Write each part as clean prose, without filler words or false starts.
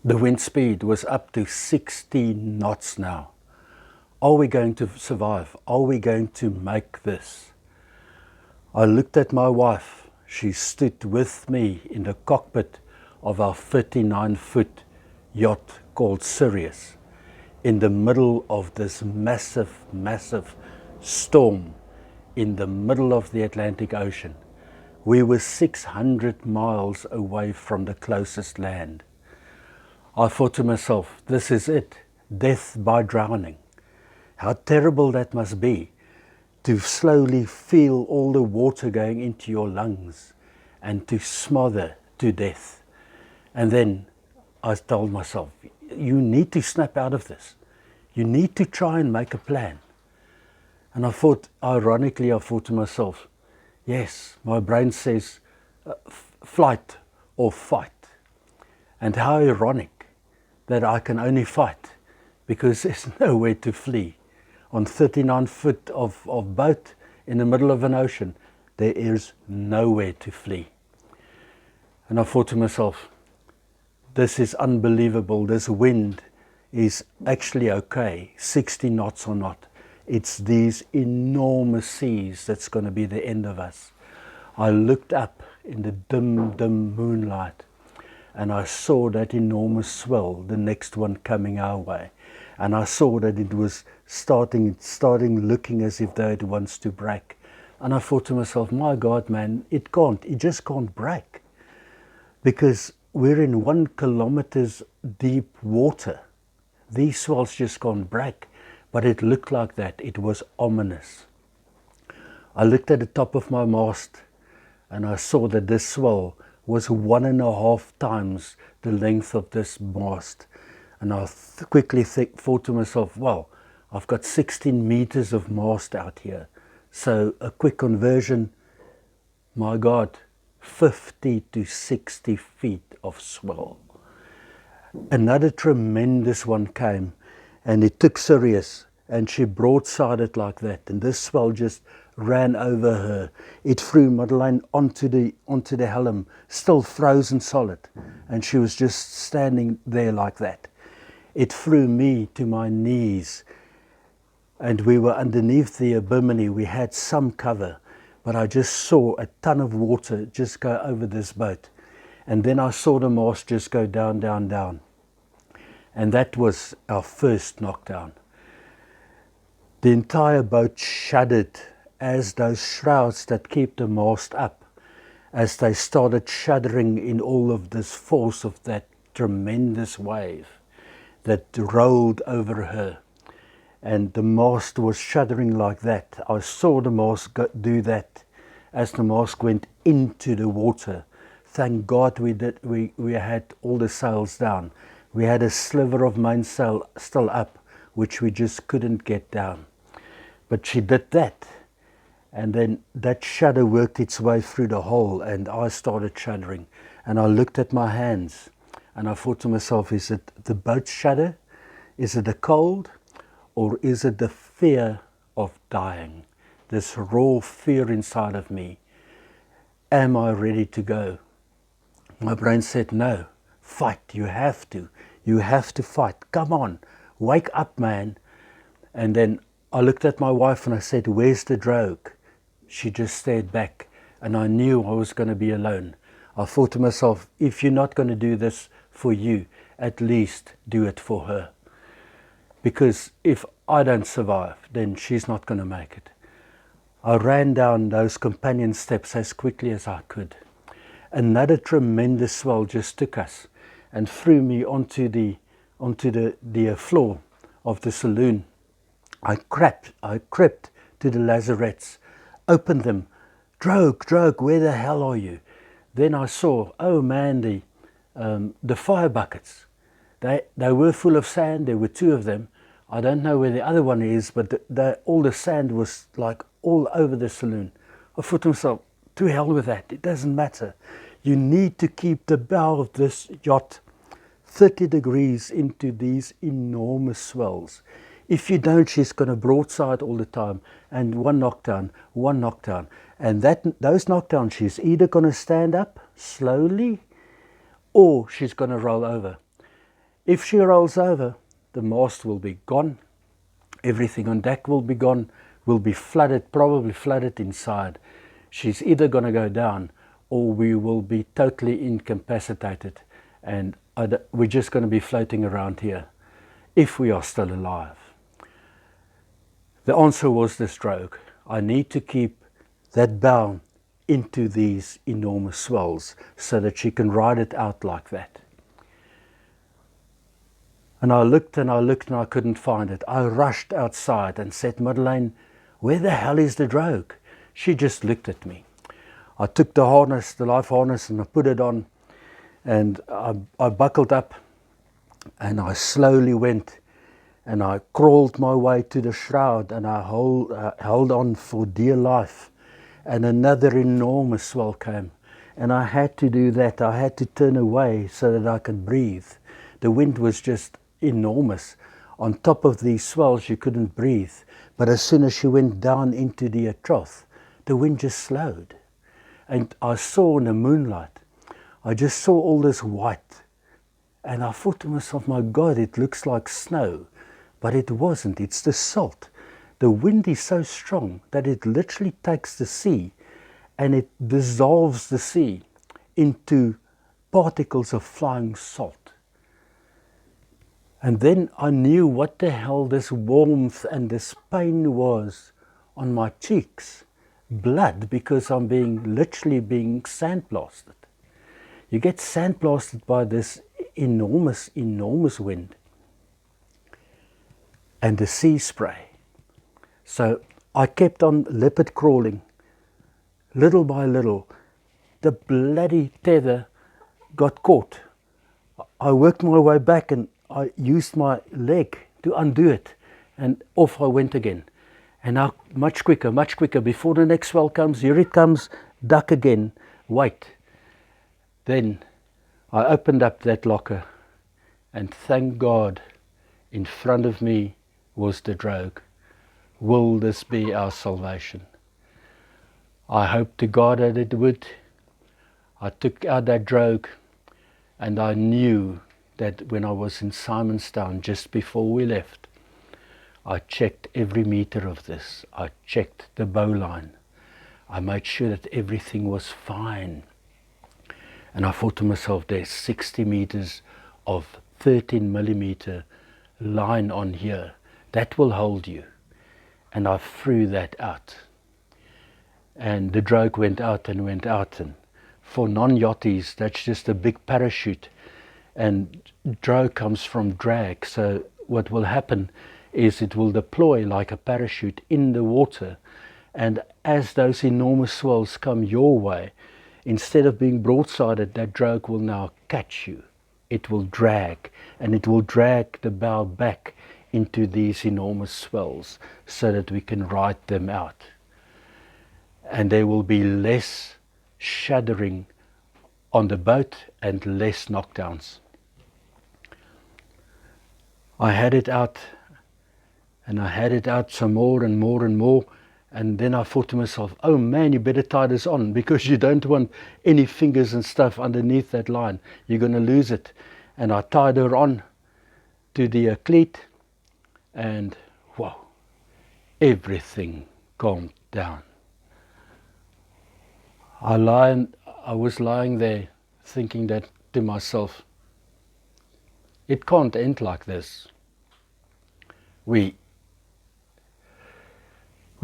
The wind speed was up to 16 knots now. Are we going to survive? Are we going to make this? I looked at my wife. She stood with me in the cockpit of our 39-foot yacht called Sirius in the middle of this massive, massive storm in the middle of the Atlantic Ocean. We were 600 miles away from the closest land. I thought to myself, this is it, death by drowning. How terrible that must be, to slowly feel all the water going into your lungs and to smother to death. And then I told myself, you need to snap out of this. You need to try and make a plan. And I thought, ironically, I thought to myself, yes, my brain says flight or fight. And how ironic that I can only fight because there's nowhere to flee. On 39 foot of boat in the middle of an ocean, there is nowhere to flee. And I thought to myself, this is unbelievable. This wind is actually okay, 60 knots or not. It's these enormous seas that's going to be the end of us. I looked up in the dim, dim moonlight and I saw that enormous swell, the next one coming our way. And I saw that it was starting looking as if though it wants to break. And I thought to myself, my God, man, it just can't break. Because we're in 1 kilometers deep water. These swells just can't break. But it looked like that. It was ominous. I looked at the top of my mast and I saw that this swell was 1.5 times the length of this mast. And I quickly thought to myself, well, I've got 16 meters of mast out here. So a quick conversion, my God, 50 to 60 feet of swell. Another tremendous one came and it took Sirius and she broadsided like that. And this swell just ran over her. It threw Madeleine onto the helm, still frozen solid. And she was just standing there like that. It threw me to my knees. And we were underneath the abimini. We had some cover. But I just saw a ton of water just go over this boat. And then I saw the mast just go down, down, down. And that was our first knockdown. The entire boat shuddered as those shrouds that keep the mast up, as they started shuddering in all of this force of that tremendous wave that rolled over her. And the mast was shuddering like that. I saw the mast do that as the mast went into the water. Thank God we had all the sails down. We had a sliver of mainsail still up, which we just couldn't get down. But she did that. And then that shudder worked its way through the hole and I started shuddering. And I looked at my hands and I thought to myself, is it the boat shudder? Is it the cold? Or is it the fear of dying? This raw fear inside of me. Am I ready to go? My brain said, no, fight, you have to. You have to fight. Come on, wake up, man. And then I looked at my wife and I said, where's the drogue? She just stared back and I knew I was going to be alone. I thought to myself, if you're not going to do this for you, at least do it for her. Because if I don't survive, then she's not going to make it. I ran down those companion steps as quickly as I could. Another tremendous swell just took us and threw me onto the floor of the saloon. I crept to the lazarettes, opened them. Drogue, where the hell are you? Then I saw, oh man, the fire buckets. They were full of sand. There were 2 of them. I don't know where the other one is, but all the sand was like all over the saloon. I thought to myself, to hell with that. It doesn't matter. You need to keep the bow of this yacht 30 degrees into these enormous swells. If you don't, she's going to broadside all the time. And one knockdown. And those knockdowns, she's either going to stand up slowly or she's going to roll over. If she rolls over, the mast will be gone. Everything on deck will be gone, will be flooded, probably flooded inside. She's either going to go down or we will be totally incapacitated and we're just going to be floating around here if we are still alive. The answer was the stroke. I need to keep that bow into these enormous swells so that she can ride it out like that. And I looked and I looked and I couldn't find it. I rushed outside and said, Madeleine, where the hell is the drogue? She just looked at me. I took the harness, the life harness, and I put it on and I buckled up and I slowly went and I crawled my way to the shroud and I held on for dear life. And another enormous swell came and I had to do that. I had to turn away so that I could breathe. The wind was just enormous. On top of these swells you couldn't breathe, but as soon as she went down into the trough, the wind just slowed. And I saw in the moonlight, I just saw all this white, and I thought to myself, my God, it looks like snow, but it wasn't. It's the salt. The wind is so strong that it literally takes the sea and it dissolves the sea into particles of flying salt. And then I knew what the hell this warmth and this pain was on my cheeks. Blood, because I'm literally being sandblasted. You get sandblasted by this enormous, enormous wind. And the sea spray. So I kept on leopard crawling. Little by little, the bloody tether got caught. I worked my way back and I used my leg to undo it, and off I went again. And now much quicker, before the next swell comes, here it comes, duck again, wait. Then I opened up that locker, and thank God, in front of me was the drogue. Will this be our salvation? I hope to God that it would. I took out that drogue, and I knew that when I was in Simonstown, just before we left, I checked every meter of this. I checked the bowline. I made sure that everything was fine. And I thought to myself, there's 60 meters of 13 millimeter line on here. That will hold you. And I threw that out. And the drogue went out and went out. And for non-yachties, that's just a big parachute. And drogue comes from drag, so what will happen is it will deploy like a parachute in the water, and as those enormous swells come your way, instead of being broadsided, that drogue will now catch you. It will drag, and it will drag the bow back into these enormous swells so that we can ride them out. And there will be less shuddering on the boat and less knockdowns. I had it out, and I had it out some more and more and more, and then I thought to myself, oh man, you better tie this on, because you don't want any fingers and stuff underneath that line. You're going to lose it. And I tied her on to the cleat, and wow, everything calmed down. I was lying there thinking that to myself, it can't end like this. We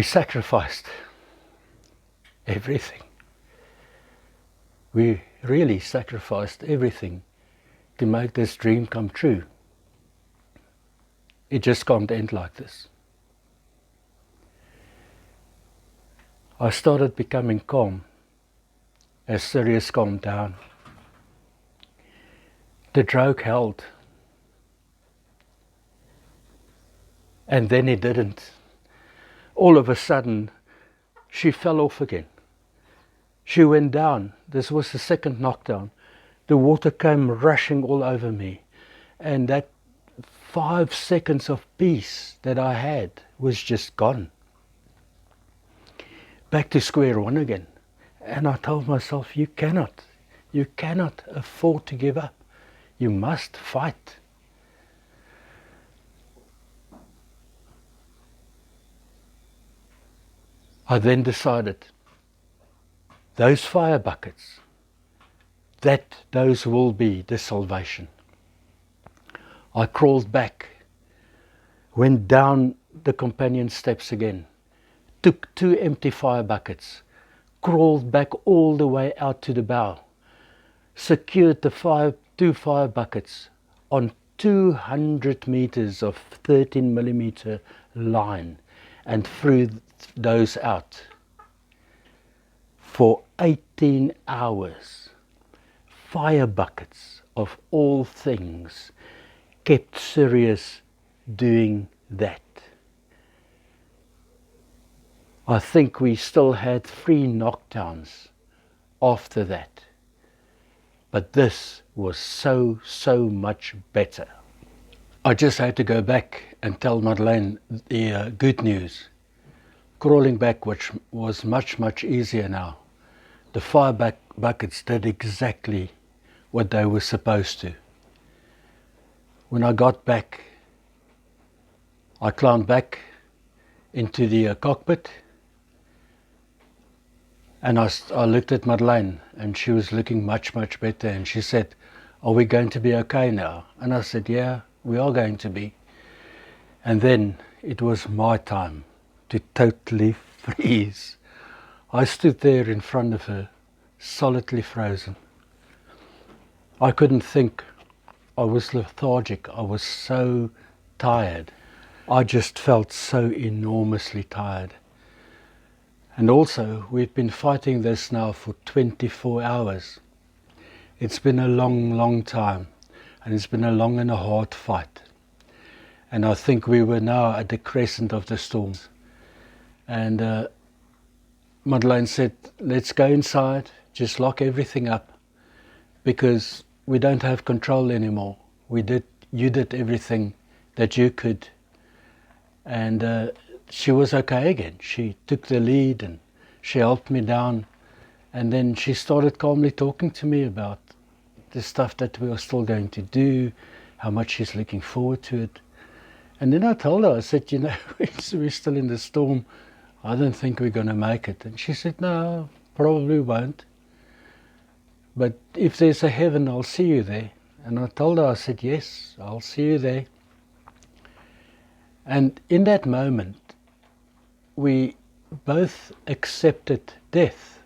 sacrificed everything. We really sacrificed everything to make this dream come true. It just can't end like this. I started becoming calm as Sirius calmed down. The drogue held. And then it didn't. All of a sudden, she fell off again. She went down. This was the second knockdown. The water came rushing all over me. And that 5 seconds of peace that I had was just gone. Back to square one again. And I told myself, you cannot afford to give up. You must fight. I then decided, those fire buckets, those will be the salvation. I crawled back, went down the companion steps again, took 2 empty fire buckets, crawled back all the way out to the bow, secured the 2 fire buckets on 200 meters of 13mm line and threw those out. For 18 hours, fire buckets of all things kept Sirius doing that. I think we still had 3 knockdowns after that. But this was so much better. I just had to go back and tell Madeleine the good news. Crawling back, which was much easier now. The fire buckets did exactly what they were supposed to. When I got back, I climbed back into the cockpit, and I looked at Madeleine, and she was looking much better, and she said, "Are we going to be okay now?" And I said, "Yeah, we are going to be." And then it was my time to totally freeze. I stood there in front of her, solidly frozen. I couldn't think. I was lethargic. I was so tired. I just felt so enormously tired. And also, we've been fighting this now for 24 hours. It's been a long time, and it's been a long and a hard fight. And I think we were now at the crescent of the storm. And Madeleine said, "Let's go inside, just lock everything up, because we don't have control anymore. You did everything that you could." And she was okay again. She took the lead and she helped me down. And then she started calmly talking to me about the stuff that we were still going to do, how much she's looking forward to it. And then I told her, I said, "You know, we're still in the storm. I don't think we're going to make it." And she said, "No, probably won't. But if there's a heaven, I'll see you there." And I told her, I said, "Yes, I'll see you there." And in that moment, we both accepted death.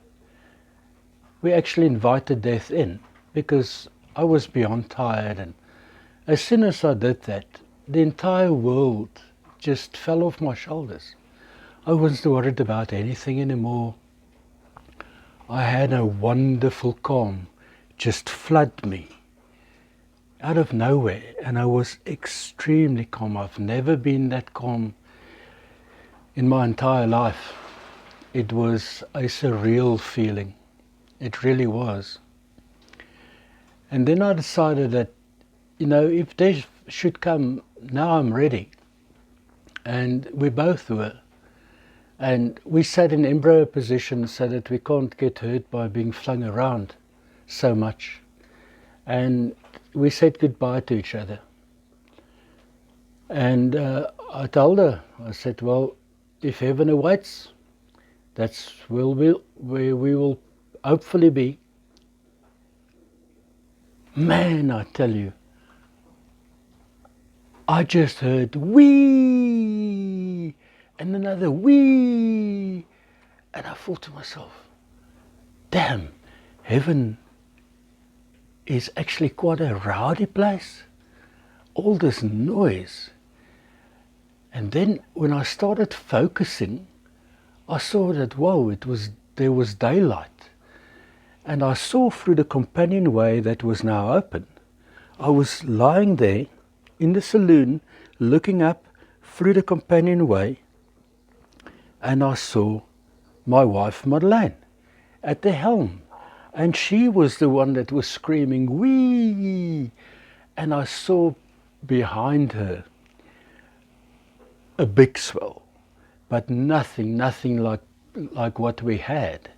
We actually invited death in, because I was beyond tired. And as soon as I did that, the entire world just fell off my shoulders. I wasn't worried about anything anymore. I had a wonderful calm just flood me out of nowhere, and I was extremely calm. I've never been that calm in my entire life. It was a surreal feeling. It really was. And then I decided that, you know, if death should come, now I'm ready. And we both were. And we sat in embryo position so that we can't get hurt by being flung around so much. And we said goodbye to each other. And I told her, I said, "Well, if heaven awaits, that's where we will hopefully be." Man, I tell you, I just heard wee and another wee, and I thought to myself, damn, heaven is actually quite a rowdy place. All this noise. And then when I started focusing, I saw that, whoa, there was daylight. And I saw through the companionway that was now open. I was lying there in the saloon, looking up through the companionway, and I saw my wife Madeleine at the helm. And she was the one that was screaming, wee! And I saw behind her a big swell, but nothing like what we had.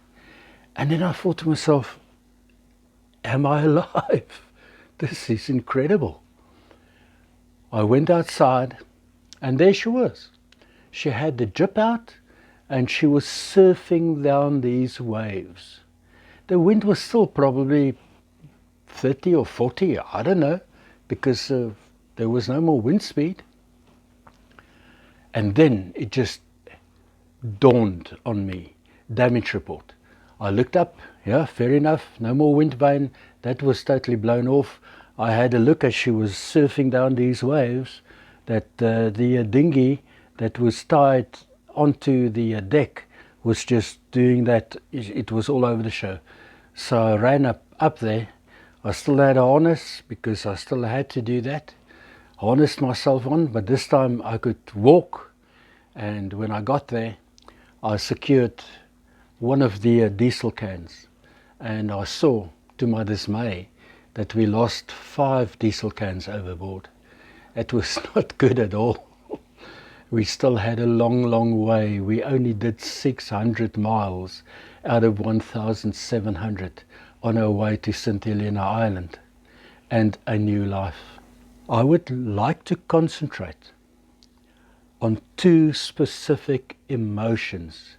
And then I thought to myself, am I alive? This is incredible. I went outside, and there she was. She had the jib out, and she was surfing down these waves. The wind was still probably 30 or 40, I don't know, because there was no more wind speed. And then it just dawned on me, damage report. I looked up, yeah, fair enough, no more wind vane, that was totally blown off. I had a look as she was surfing down these waves, that the dinghy that was tied onto the deck was just doing that. It was all over the show. So I ran up there. I still had a harness because I still had to do that. Harnessed myself on, but this time I could walk. And when I got there, I secured one of the diesel cans. And I saw, to my dismay, that we lost 5 diesel cans overboard. It was not good at all. We still had a long way. We only did 600 miles out of 1,700 on our way to St. Helena Island and a new life. I would like to concentrate on 2 specific emotions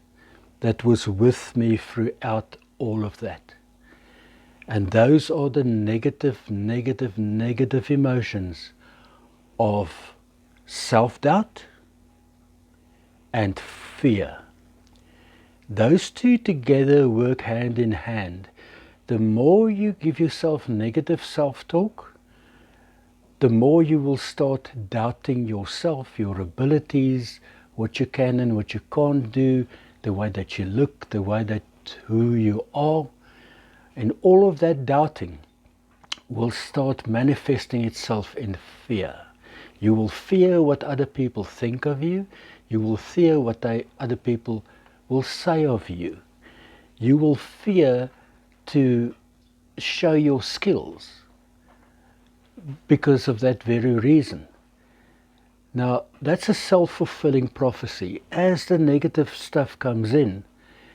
that was with me throughout all of that. And those are the negative emotions of self-doubt and fear. Those 2 together work hand in hand. The more you give yourself negative self-talk, the more you will start doubting yourself, your abilities, what you can and what you can't do, the way that you look, the way that who you are. And all of that doubting will start manifesting itself in fear. You will fear what other people think of you. You will fear what other people will say of you. You will fear to show your skills because of that very reason. Now, that's a self-fulfilling prophecy. As the negative stuff comes in,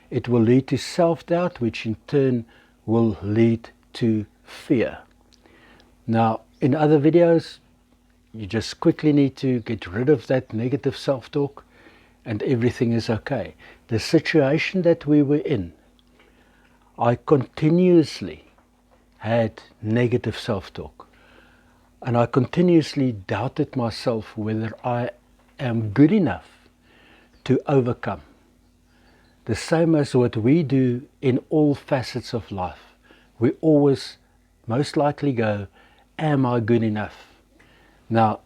it will lead to self-doubt, which in turn will lead to fear. Now, in other videos, you just quickly need to get rid of that negative self-talk and everything is okay. The situation that we were in, I continuously had negative self-talk. And I continuously doubted myself whether I am good enough to overcome. The same as what we do in all facets of life. We always most likely go, am I good enough? Now,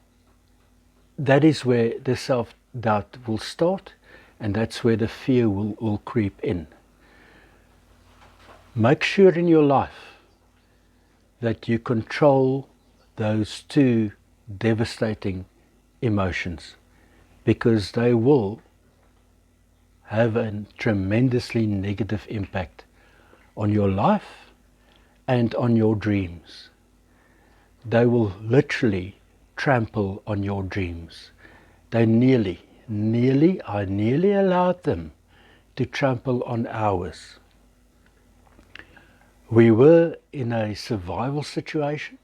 that is where the self-doubt will start, and that's where the fear will creep in. Make sure in your life that you control those 2 devastating emotions, because they will have a tremendously negative impact on your life and on your dreams. They will literally trample on your dreams. They I nearly allowed them to trample on ours. We were in a survival situation,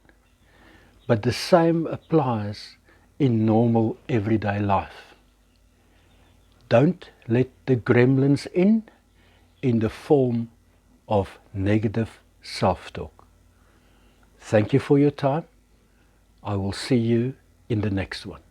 but the same applies in normal everyday life. Don't let the gremlins in the form of negative self-talk. Thank you for your time. I will see you in the next one.